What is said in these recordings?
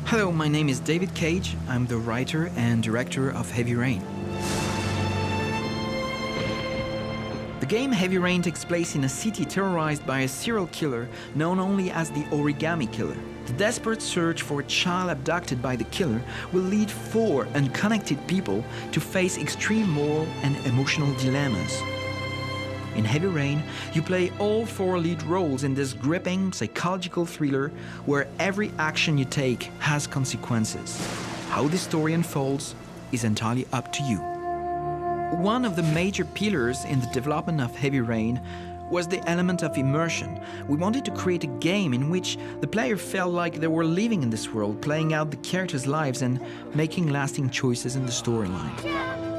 Hello, my name is David Cage. I'm the writer and director of Heavy Rain. The game Heavy Rain takes place in a city terrorized by a serial killer known only as the Origami Killer. The desperate search for a child abducted by the killer will lead 4 unconnected people to face extreme moral and emotional dilemmas. In Heavy Rain, you play all 4 lead roles in this gripping psychological thriller where every action you take has consequences. How the story unfolds is entirely up to you. One of the major pillars in the development of Heavy Rain was the element of immersion. We wanted to create a game in which the player felt like they were living in this world, playing out the characters' lives and making lasting choices in the storyline.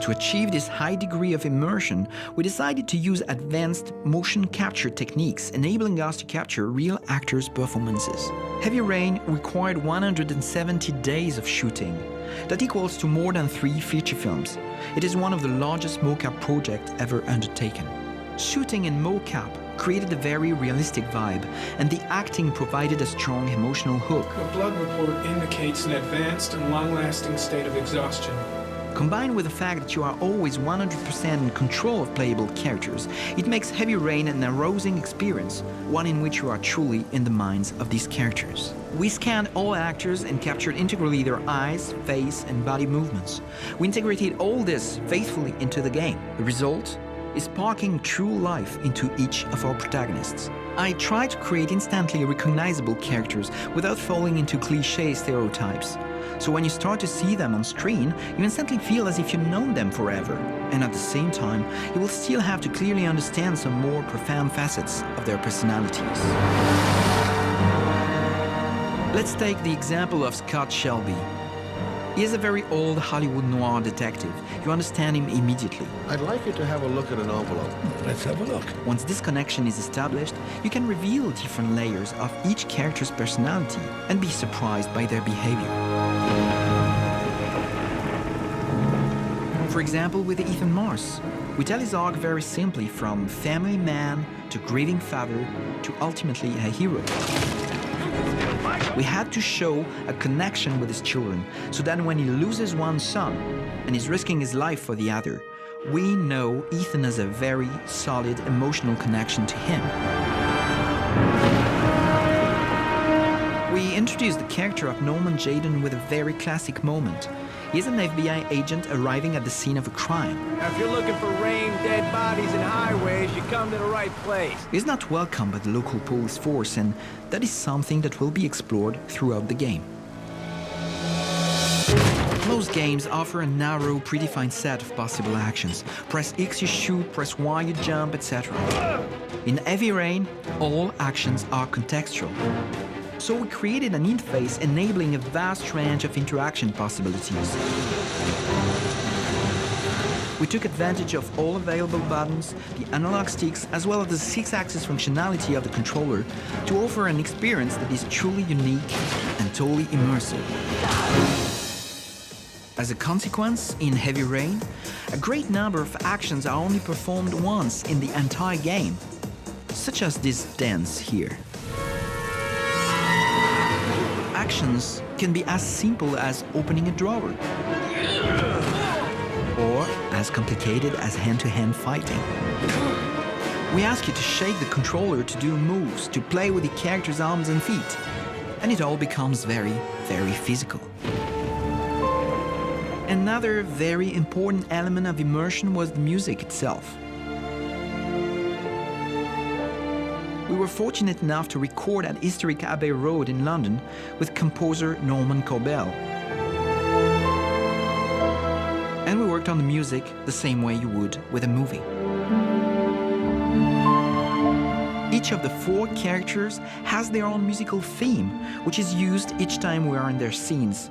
To achieve this high degree of immersion, we decided to use advanced motion capture techniques, enabling us to capture real actors' performances. Heavy Rain required 170 days of shooting. That equals to more than 3 feature films. It is one of the largest mocap projects ever undertaken. Shooting in mocap created a very realistic vibe, and the acting provided a strong emotional hook. The blood report indicates an advanced and long-lasting state of exhaustion. Combined with the fact that you are always 100% in control of playable characters, it makes Heavy Rain an arousing experience, one in which you are truly in the minds of these characters. We scanned all actors and captured integrally their eyes, face, and body movements. We integrated all this faithfully into the game. The result is sparking true life into each of our protagonists. I try to create instantly recognizable characters without falling into cliché stereotypes. So when you start to see them on screen, you instantly feel as if you've known them forever. And at the same time, you will still have to clearly understand some more profound facets of their personalities. Let's take the example of Scott Shelby. He is a very old Hollywood noir detective. You understand him immediately. I'd like you to have a look at an envelope. Let's have a look. Once this connection is established, you can reveal different layers of each character's personality and be surprised by their behavior. For example, with Ethan Mars, we tell his arc very simply from family man to grieving father to ultimately a hero. We had to show a connection with his children, so that when he loses one son and is risking his life for the other, we know Ethan has a very solid emotional connection to him. We introduced the character of Norman Jayden with a very classic moment. He is an FBI agent arriving at the scene of a crime. Now, if you're looking for rain, dead bodies, and highways, you come to the right place. He is not welcome by the local police force, and that is something that will be explored throughout the game. Most games offer a narrow, predefined set of possible actions. Press X you shoot, press Y you jump, etc. In Heavy Rain, all actions are contextual. So we created an interface enabling a vast range of interaction possibilities. We took advantage of all available buttons, the analog sticks, as well as the 6-axis functionality of the controller to offer an experience that is truly unique and totally immersive. As a consequence, in Heavy Rain, a great number of actions are only performed once in the entire game, such as this dance here. Actions can be as simple as opening a drawer, or as complicated as hand-to-hand fighting. We ask you to shake the controller to do moves, to play with the character's arms and feet, and it all becomes very, very physical. Another very important element of immersion was the music itself. We were fortunate enough to record at historic Abbey Road in London with composer Norman Corbell. And we worked on the music the same way you would with a movie. Each of the 4 characters has their own musical theme, which is used each time we are in their scenes.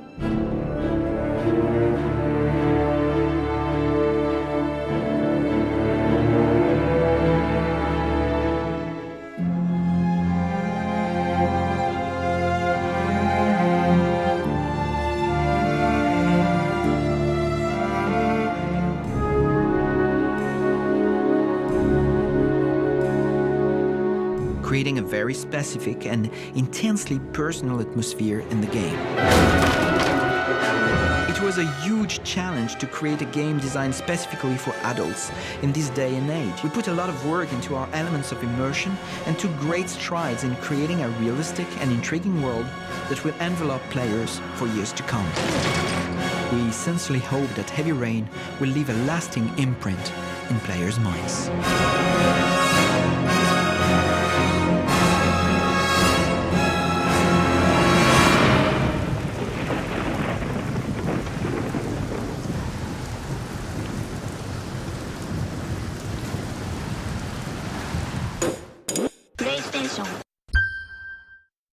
creating a very specific and intensely personal atmosphere in the game. It was a huge challenge to create a game designed specifically for adults in this day and age. We put a lot of work into our elements of immersion and took great strides in creating a realistic and intriguing world that will envelop players for years to come. We sincerely hope that Heavy Rain will leave a lasting imprint in players' minds.